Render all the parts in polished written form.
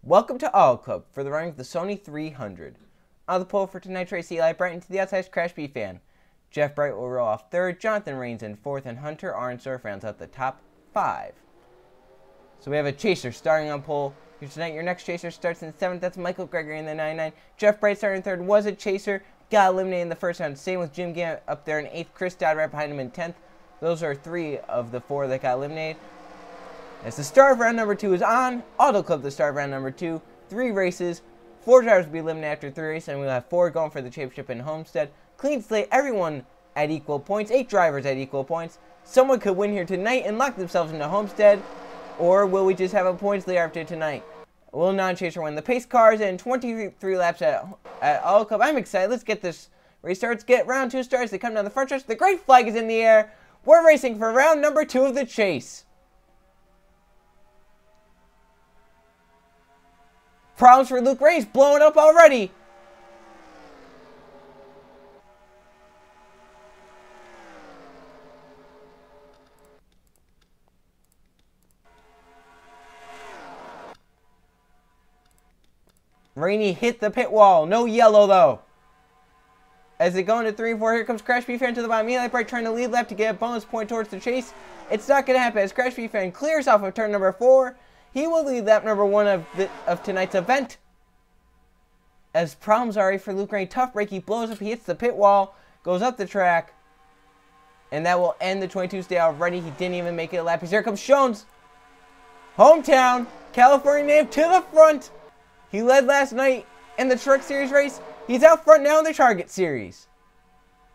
Welcome to Auto Club for the running of the Sony 300. On the pole for tonight's race, Eli Brighton to the outside Crash B fan. Jeff Bright will roll off third, Jonathan reigns in fourth, and Hunter Arnsdorf rounds out the top five. So we have a chaser starting on pole here tonight. Your next chaser starts in seventh. That's Michael Gregory in the 99. Jeff Bright starting third was a chaser. Got eliminated in the first round. Same with Jim Gant up there in eighth. Chris Dodd right behind him in 10th. Those are three of the four that got eliminated. As the start of round number 2 is on, Auto Club the start of round number 2. 3 races. 4 drivers will be eliminated after 3 races, and we'll have 4 going for the championship in Homestead. Clean slate, everyone at equal points. 8 drivers at equal points. Someone could win here tonight and lock themselves into Homestead. Or will we just have a points lead after tonight? Will non-chaser win the pace cars and 23 laps at Auto Club? I'm excited. Let's get this race started. Let's get round 2 starts. They come down the front stretch. The great flag is in the air. We're racing for round number 2 of the chase. Problems for Luke Ray's blowing up already. Rainey hit the pit wall. No yellow though. As they go into 3 and 4, here comes Crash B fan to the bottom. Eli Bright trying to lead left to get a bonus point towards the chase. It's not going to happen as Crash B fan clears off of turn number 4. He will lead lap number 1 of tonight's event. As problems are for Luke Ray. Tough break. He blows up. He hits the pit wall. Goes up the track. And that will end the 22 stay already. He didn't even make it a lap. Here comes Shones. Hometown. California native to the front. He led last night in the Truck Series race. He's out front now in the Target Series.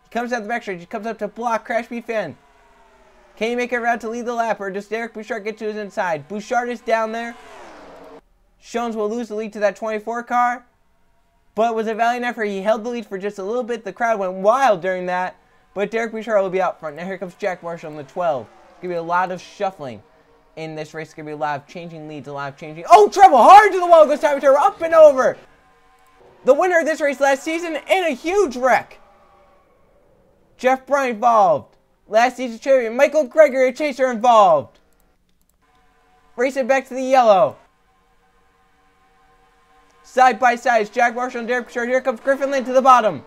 He comes out the backstretch. He comes up to block Crash B fan. Can he make it around to lead the lap, or does Derek Bouchard get to his inside? Bouchard is down there. Shones will lose the lead to that 24 car. But it was a valiant effort. He held the lead for just a little bit. The crowd went wild during that. But Derek Bouchard will be out front. Now here comes Jack Marshall in the 12. It's going to be a lot of shuffling in this race. It's going to be a lot of changing leads, a lot of changing. Oh, trouble! Hard to the wall goes Tommy Turbo, up and over. The winner of this race last season in a huge wreck. Jeff Bryant involved. Last season champion Michael Gregory, a chaser, involved. Racing back to the yellow. Side by side, it's Jack Marshall and Derek Bouchard. Here comes Griffin Lynn to the bottom.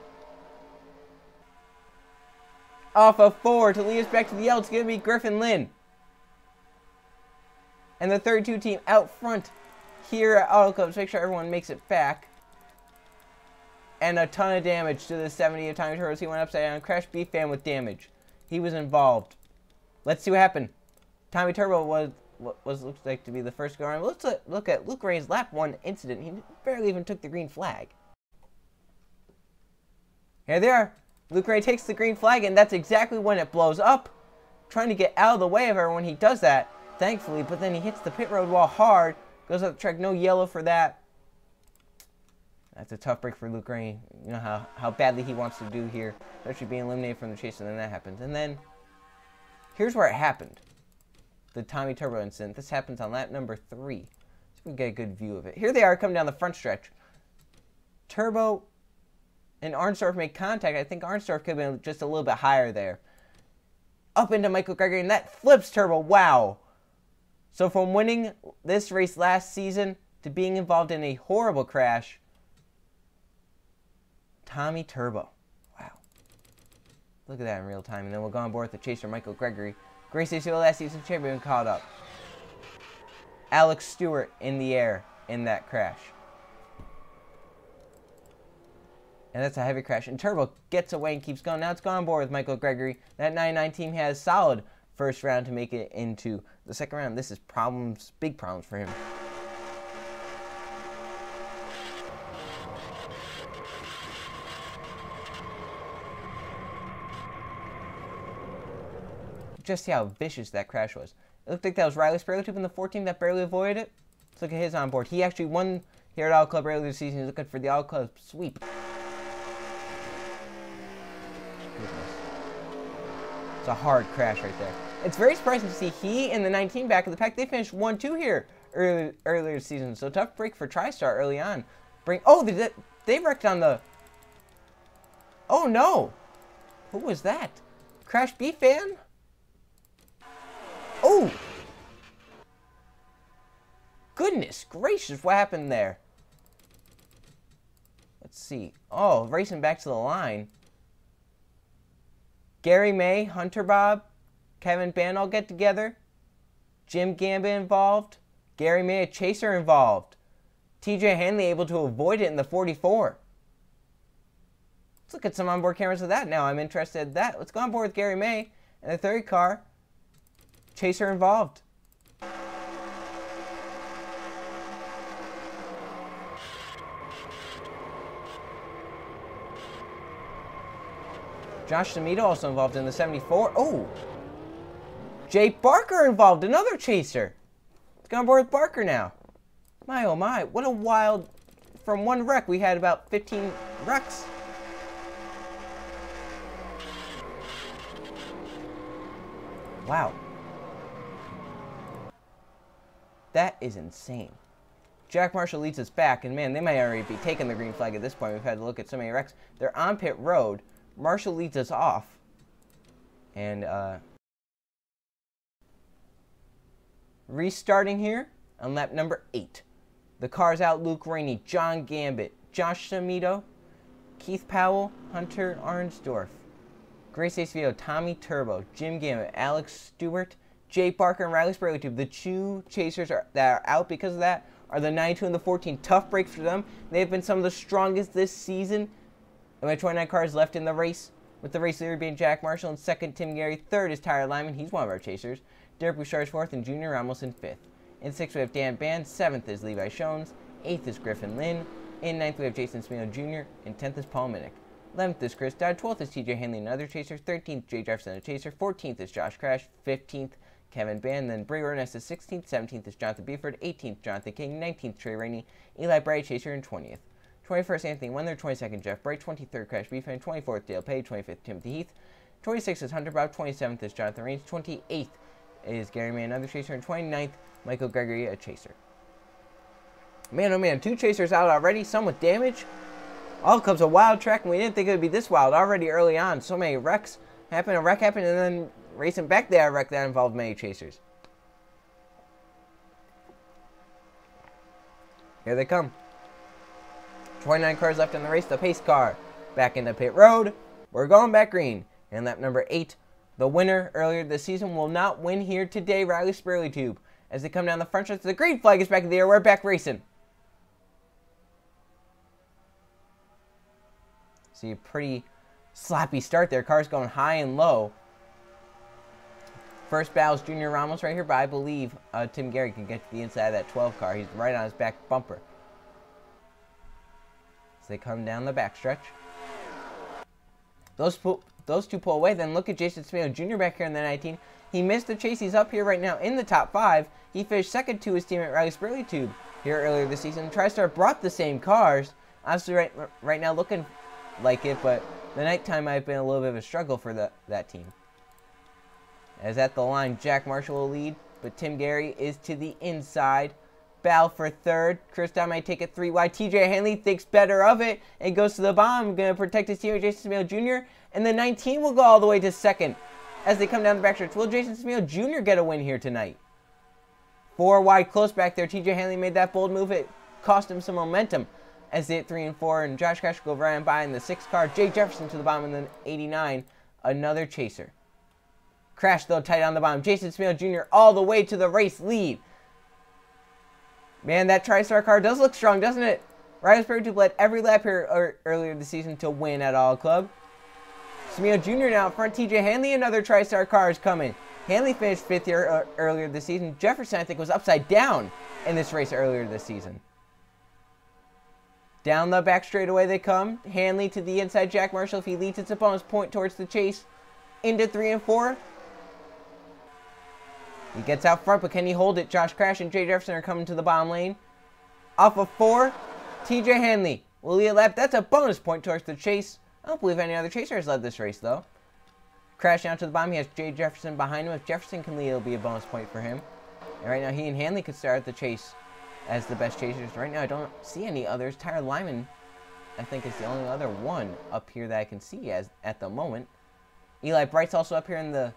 Off of 4 to lead us back to the yellow. It's going to be Griffin Lynn. And the 32 team out front here at Auto Club. So make sure everyone makes it back. And a ton of damage to the 70 of Tommy Turbo's. He went upside down. Crash B fan with damage. He was involved. Let's see what happened. Tommy Turbo looks like to be the first to go around. Let's look at Luke Ray's lap 1 incident. He barely even took the green flag. Here they are. Luke Ray takes the green flag, and that's exactly when it blows up. Trying to get out of the way of everyone. He does that, thankfully, but then he hits the pit road wall hard. Goes up the track. No yellow for that. That's a tough break for Luke Ray. You know how badly he wants to do here. Especially being eliminated from the chase, and then that happens. And then, here's where it happened. The Tommy Turbo incident. This happens on lap number 3. So we can get a good view of it. Here they are coming down the front stretch. Turbo and Arnsdorf make contact. I think Arnsdorf could have been just a little bit higher there. Up into Michael Gregory, and that flips Turbo. Wow. So from winning this race last season to being involved in a horrible crash, Tommy Turbo. Wow. Look at that in real time. And then we'll go on board with the chaser, Michael Gregory. Grace ACO last season champion caught up. Alex Stewart in the air in that crash. And that's a heavy crash. And Turbo gets away and keeps going. Now it's gone on board with Michael Gregory. That 99 team has solid first round to make it into the second round. This is problems, big problems for him. Just see how vicious that crash was. It looked like that was Riley Sparrowtube in the 14 that barely avoided it. Let's look at his on board. He actually won here at Auto Club earlier this season. He's looking for the Auto Club sweep. Goodness. It's a hard crash right there. It's very surprising to see he and the 19 back of the pack. They finished 1-2 here earlier this season. So tough break for TriStar early on. They wrecked on the... Oh no! Who was that? Crash B fan? Oh! goodness gracious, what happened there? Let's see. Oh, racing back to the line. Gary May, Hunter Bob, Kevin Ban all get together. Jim Gambit involved. Gary May, a chaser involved. TJ Hanley able to avoid it in the 44. Let's look at some onboard cameras of that now. I'm interested in that. Let's go on board with Gary May and the third car. Chaser involved. Josh Samito also involved in the 74. Oh! Jay Barker involved, another chaser. Let's go on board with Barker now. My oh my, what a wild... From one wreck, we had about 15 wrecks. Wow. That is insane. Jack Marshall leads us back, and man, they might already be taking the green flag at this point. We've had to look at so many wrecks. They're on pit road. Marshall leads us off. And, restarting here on lap number 8. The cars out: Luke Rainey, John Gambit, Josh Samito, Keith Powell, Hunter Arnsdorf, Grace Acevedo, Tommy Turbo, Jim Gambit, Alex Stewart, Jay Barker, and Riley Sprague. The two chasers that are out because of that are the 92 and the 14. Tough break for them. They have been some of the strongest this season. And with 29 cars left in the race, with the race leader being Jack Marshall, and second Tim Gary, third is Tyler Lyman. He's one of our chasers. Derek Bouchard's fourth, and Junior Ramos in fifth. In sixth, we have Dan Band. Seventh is Levi Shones. Eighth is Griffin Lynn. In ninth, we have Jason Smino Jr. And 10th is Paul Minnick. 11th is Chris Dodd. 12th is TJ Hanley, another chaser. 13th, Jay Jefferson, a chaser. 14th is Josh Crash. 15th, Kevin Band. Then Bray Ornest is 16th. 17th is Jonathan Beeford. 18th, Jonathan King. 19th, Trey Rainey. Eli Bright, chaser, and 20th. 21st, Anthony Wendler. 22nd, Jeff Bright. 23rd, Crash Beefan. 24th, Dale Page. 25th, Timothy Heath. 26th is Hunter Bob. 27th is Jonathan Raines. 28th is Gary May, another chaser. And 29th, Michael Gregory, a chaser. Man, oh man, 2 chasers out already, some with damage. All comes a wild track, and we didn't think it would be this wild already early on. So many wrecks happened, a wreck happened, and then racing back there, a wreck that involved many chasers. Here they come. 29 cars left in the race. The pace car back into pit road. We're going back green. And lap number 8, the winner earlier this season will not win here today, Riley Spurley Tube. As they come down the front stretch, the green flag is back in the air. We're back racing. See a pretty sloppy start there. Cars going high and low. First battle's Junior Ramos right here, but I believe Tim Gary can get to the inside of that 12 car. He's right on his back bumper. As they come down the backstretch. Those two pull away. Then look at Jason Smith Jr. back here in the 19. He missed the chase. He's up here right now in the top 5. He finished second to his teammate Riley Spurley Tube here earlier this season. TriStar brought the same cars. Obviously right now looking like it, but the nighttime might have been a little bit of a struggle for that team. As at the line, Jack Marshall will lead, but Tim Gary is to the inside. Battle for third. Chris Dodd might take it 3 wide. TJ Hanley thinks better of it and goes to the bottom. Going to protect his teammate Jason Smith Jr. And the 19 will go all the way to second as they come down the backstretch. Will Jason Smith Jr. get a win here tonight? 4 wide close back there. TJ Hanley made that bold move. It cost him some momentum as they hit 3 and 4. And Josh Crash go right on by in the 6th car. Jay Jefferson to the bottom in the 89. Another chaser. Crash, though, tight on the bottom. Jason Smith Jr. all the way to the race lead. Man, that TriStar car does look strong, doesn't it? Riley Spurley led every lap here earlier this season to win at All Club. Smith Jr. now in front. TJ Hanley, another TriStar car is coming. Hanley finished 5th here earlier this season. Jefferson, I think, was upside down in this race earlier this season. Down the back straightaway they come. Hanley to the inside. Jack Marshall, if he leads its opponents, point towards the chase into 3 and 4. He gets out front, but can he hold it? Josh Crash and Jay Jefferson are coming to the bottom lane. Off of 4, TJ Hanley will lead a lap. That's a bonus point towards the chase. I don't believe any other chaser has led this race, though. Crash down to the bottom. He has Jay Jefferson behind him. If Jefferson can lead, it'll be a bonus point for him. And right now, he and Hanley could start the chase as the best chasers. Right now, I don't see any others. Tyler Lyman, I think, is the only other one up here that I can see as at the moment. Eli Bright's also up here in the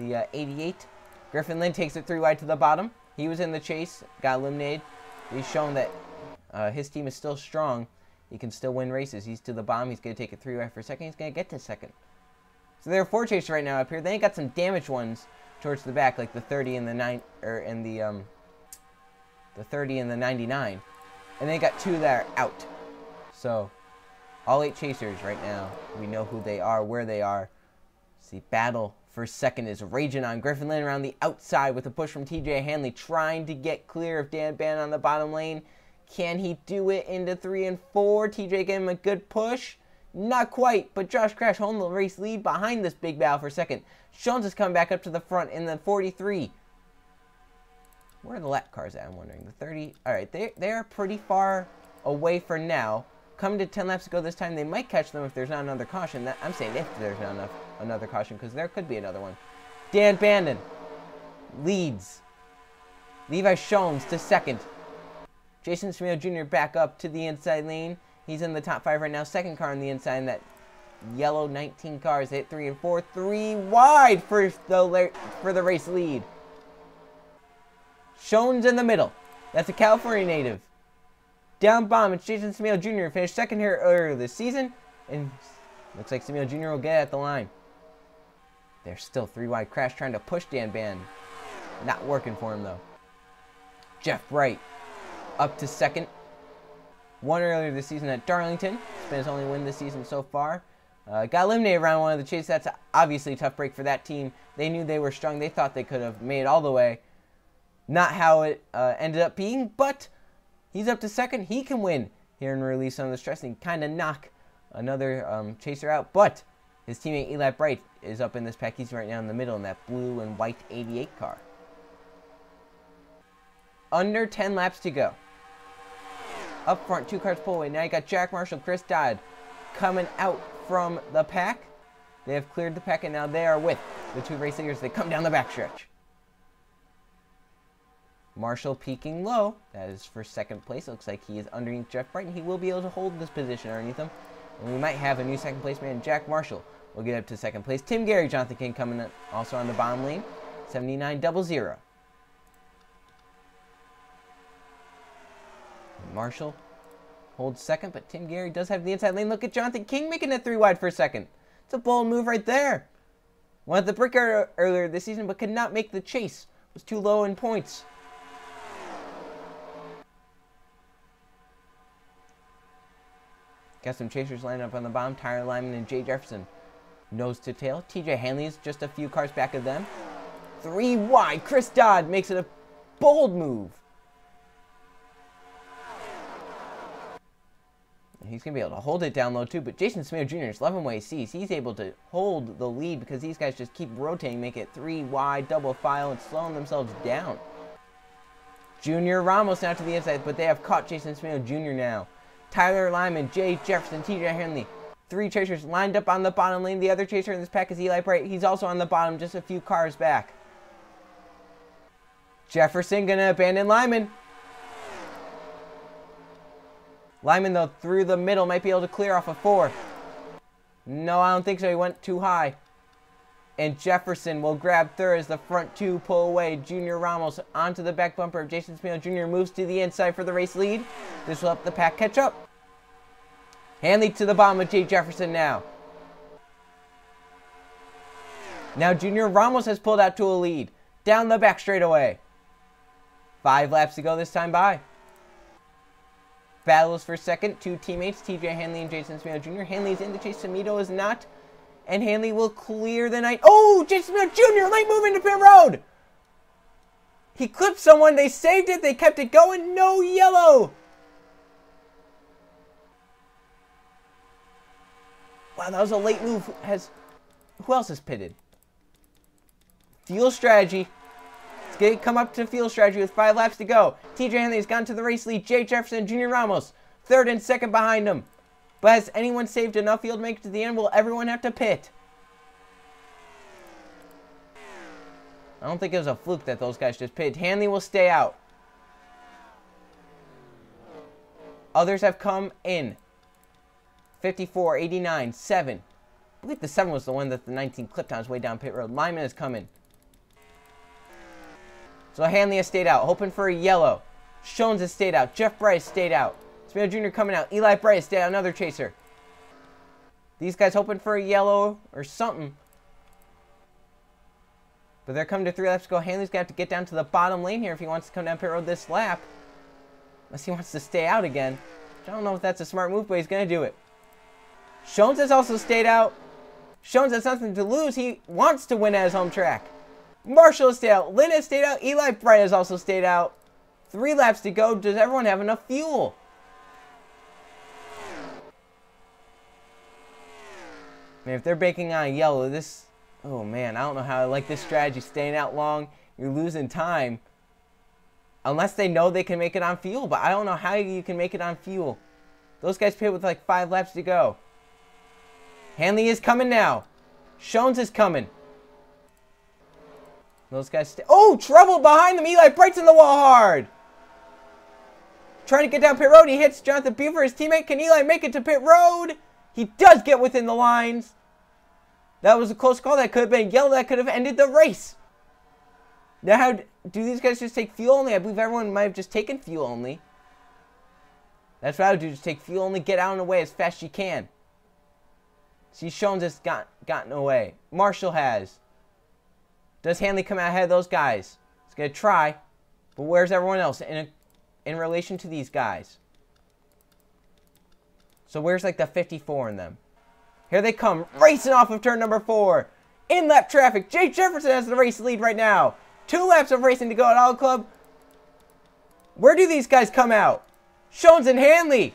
88. Griffin Lynn takes it 3 wide to the bottom. He was in the chase, got eliminated. He's shown that his team is still strong. He can still win races. He's to the bottom. He's going to take it 3 right for second. He's going to get to second. So there are 4 chasers right now up here. Then he got some damaged ones towards the back, like the 30 and the 9, or in the 30 and the 99. And then he got 2 that are out. So all 8 chasers right now. We know who they are, where they are. The battle for second is raging on. Griffin Lynn around the outside with a push from TJ Hanley, trying to get clear of Dan Bannon on the bottom lane. Can he do it into 3 and 4? TJ gave him a good push. Not quite, but Josh Crash holding the race lead behind this big battle for second. Jones is coming back up to the front in the 43. Where are the lap cars at, I'm wondering? The 30. All right, they are pretty far away for now. Coming to 10 laps to go this time, they might catch them if there's not another caution. I'm saying if there's not another caution, because there could be another one. Dan Bannon leads. Levi Jones to second. Jason Smeo Jr. back up to the inside lane. He's in the top 5 right now. Second car on the inside, and that yellow 19 cars hit 3 and 4. 3 wide for the race lead. Jones in the middle. That's a California native. Down bottom, it's Jason Smeo Jr. Finished second here earlier this season, and looks like Smeo Jr. will get at the line. There's still 3 wide. Crash trying to push Dan Bannon. Not working for him, though. Jeff Bright up to second. Won earlier this season at Darlington. It's been his only win this season so far. Got eliminated around one of the chases. That's obviously a tough break for that team. They knew they were strong. They thought they could have made it all the way. Not how it ended up being, but he's up to second. He can win here and release some of the stress and kind of knock another chaser out. But his teammate Eli Bright is up in this pack. He's right now in the middle in that blue and white 88 car. Under 10 laps to go. Up front, 2 cars pull away. Now you got Jack Marshall, Chris Dodd coming out from the pack. They have cleared the pack, and now they are with the 2 race leaders. They come down the backstretch. Marshall peaking low. That is for second place. Looks like he is underneath Jeff Bright, and he will be able to hold this position underneath him. And we might have a new second place man. Jack Marshall will get up to second place. Tim Gary, Jonathan King coming in also on the bottom lane. 79-0. Marshall holds second, but Tim Gary does have the inside lane. Look at Jonathan King making it 3 wide for second. It's a bold move right there. Wanted the Brickyard earlier this season, but could not make the chase. Was too low in points. Got some chasers lined up on the bottom. Tyler Lyman and Jay Jefferson nose to tail. TJ Hanley is just a few cars back of them. 3 wide. Chris Dodd makes it a bold move. He's going to be able to hold it down low too, but Jason Smeo Jr. is loving what he sees. He's able to hold the lead because these guys just keep rotating, make it 3 wide, double file, and slowing themselves down. Junior Ramos now to the inside, but they have caught Jason Smeo Jr. now. Tyler Lyman, Jay Jefferson, TJ Hanley. 3 chasers lined up on the bottom lane. The other chaser in this pack is Eli Bright. He's also on the bottom, just a few cars back. Jefferson going to abandon Lyman. Lyman, though, through the middle, might be able to clear off a 4. No, I don't think so. He went too high. And Jefferson will grab third as the front 2 pull away. Junior Ramos onto the back bumper of Jason Smeo Jr. moves to the inside for the race lead. This will help the pack catch up. Hanley to the bottom of Jay Jefferson now. Now Junior Ramos has pulled out to a lead. Down the back straightaway. 5 laps to go this time by. Battles for second. 2 teammates, TJ Hanley and Jason Smeo Jr. Hanley's in the chase. Samito is not. And Hanley will clear the night. Oh, Jason Smeo Jr. late move into pit road. He clipped someone. They saved it. They kept it going. No yellow. Wow, that was a late move. Who else has pitted? Fuel strategy. It's going to come up to field strategy with 5 laps to go. TJ Hanley has gone to the race lead. Jay Jefferson and Junior Ramos, 3rd and 2nd behind him. But has anyone saved enough field to make it to the end? Will everyone have to pit? I don't think it was a fluke that those guys just pitted. Hanley will stay out. Others have come in. 54, 89, 7. I believe the 7 was the one that the 19 clipped on his way down pit road. Lyman is coming. So Hanley has stayed out, hoping for a yellow. Shones has stayed out. Jeff Bryce stayed out. Smith Jr. coming out. Eli Bryce stayed out. Another chaser. These guys hoping for a yellow or something. But they're coming to 3 laps to go. Hanley's going to have to get down to the bottom lane here if he wants to come down pit road this lap. Unless he wants to stay out again. I don't know if that's a smart move, but he's going to do it. Shones has also stayed out. Shones has nothing to lose. He wants to win at his home track. Marshall has stayed out. Lynn has stayed out. Eli Bright has also stayed out. 3 laps to go. Does everyone have enough fuel? Man, if they're baking on yellow, this... Oh, man, I don't know how I like this strategy. Staying out long, you're losing time. Unless they know they can make it on fuel, but I don't know how you can make it on fuel. Those guys pit with like 5 laps to go. Hanley is coming now. Shones is coming. Those guys stay. Oh, trouble behind them. Eli Bright's in the wall hard. Trying to get down pit road. He hits Jonathan Beaver, his teammate. Can Eli make it to pit road? He does get within the lines. That was a close call. That could have been yellow. That could have ended the race. Now, how do these guys just take fuel only? I believe everyone might have just taken fuel only. That's what I would do. Just take fuel only. Get out of the way as fast as you can. See, Shones has gotten away. Marshall has. Does Hanley come out ahead of those guys? He's going to try. But where's everyone else in relation to these guys? So where's like the 54 in them? Here they come. Racing off of turn number 4. In-lap traffic. Jay Jefferson has the race lead right now. 2 laps of racing to go at Auto Club. Where do these guys come out? Shones and Hanley.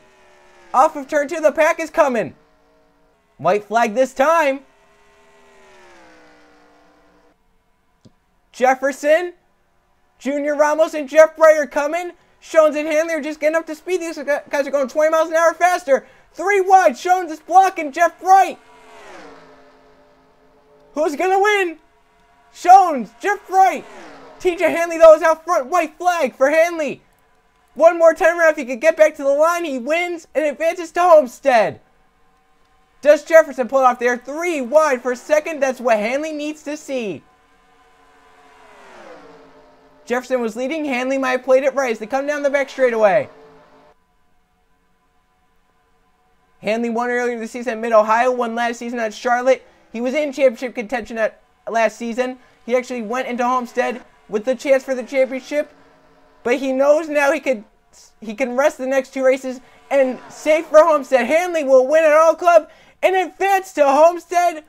Off of turn 2, the pack is coming. White flag this time. Jefferson, Junior Ramos, and Jeff Bright are coming. Shones and Hanley are just getting up to speed. These guys are going 20 miles an hour faster. 3 wide. Shones is blocking Jeff Bright. Who's going to win? Shones, Jeff Bright. TJ Hanley, though, is out front. White flag for Hanley. One more time around. If he could get back to the line, he wins and advances to Homestead. Does Jefferson pull it off there? 3 wide for second. That's what Hanley needs to see. Jefferson was leading. Hanley might have played it right as they come down the back straightaway. Hanley won earlier this season at Mid-Ohio, won last season at Charlotte. He was in championship contention last season. He actually went into Homestead with the chance for the championship. But he knows now he can rest the next 2 races and save for Homestead. Hanley will win at Auto Club and advance to Homestead,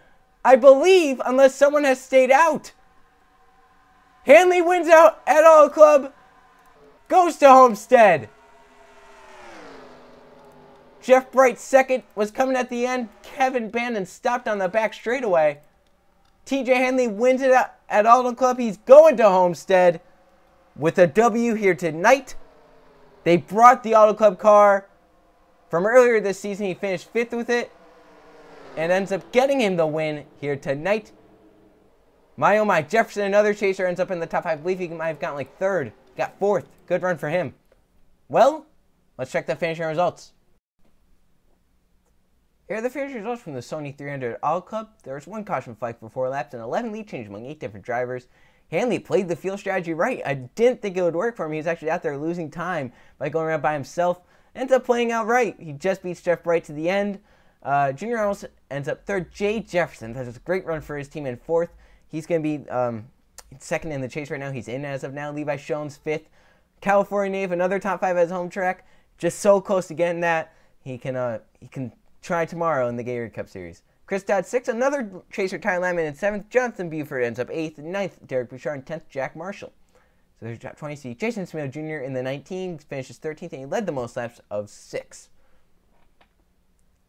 I believe, unless someone has stayed out. Hanley wins out at Auto Club, goes to Homestead. Jeff Bright second, was coming at the end. Kevin Bannon stopped on the back straightaway. TJ Hanley wins it at Auto Club. He's going to Homestead with a W here tonight. They brought the Auto Club car from earlier this season. He finished 5th with it and ends up getting him the win here tonight. My oh my, Jefferson, another chaser, ends up in the top 5. I believe he might have gotten like 3rd. Got 4th. Good run for him. Well, let's check the finishing results. Here are the finishing results from the Sony 300 Auto Club. There was 1 caution flag for 4 laps and 11 lead changes among 8 different drivers. Hanley played the fuel strategy right. I didn't think it would work for him. He was actually out there losing time by going around by himself. Ends up playing out right. He just beats Jeff Bright to the end. Junior Ramos ends up 3rd. Jay Jefferson, that was a great run for his team in 4th. He's going to be 2nd in the chase right now. He's in as of now. Levi Shones 5th. California Native, another top 5 at his home track. Just so close to getting that. He can try tomorrow in the Gatorade Cup Series. Chris Dodd 6th. Another chaser, Ty Lyman in 7th. Jonathan Buford ends up 8th. 9th, Derek Bouchard. And 10th, Jack Marshall. So there's top 20. See, Jason Smith Jr. in the 19 finishes 13th, and he led the most laps of 6.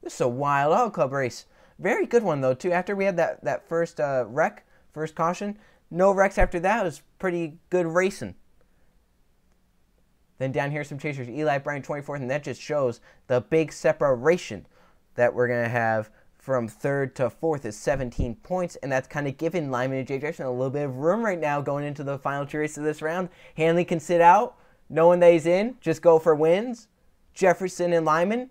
This is a wild Auto Club race. Very good one, though, too. After we had that first wreck, first caution, no wrecks after that. It was pretty good racing. Then down here, some chasers. Eli Bryan 24th, and that just shows the big separation that we're going to have from 3rd to 4th is 17 points, and that's kind of given Lyman and Jay Jefferson a little bit of room right now going into the final 2 races of this round. Hanley can sit out, knowing that he's in, just go for wins. Jefferson and Lyman,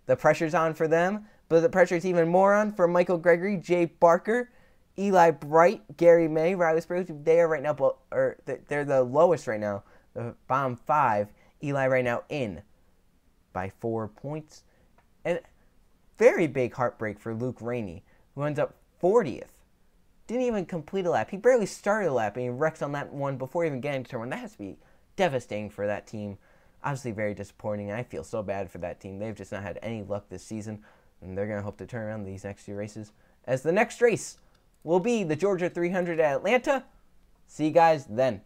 the pressure's on for them, but the pressure's even more on for Michael Gregory, Jay Barker, Eli Bright, Gary May, Riley Spriggs. They are right now, they're the lowest right now, the bottom 5. Eli right now in by 4 points. And very big heartbreak for Luke Rainey, who ends up 40th. Didn't even complete a lap. He barely started a lap, and he wrecks on that one before even getting to turn one. That has to be devastating for that team. Obviously very disappointing, and I feel so bad for that team. They've just not had any luck this season, and they're going to hope to turn around these next few races. As the next race will be the Georgia 300 at Atlanta. See you guys then.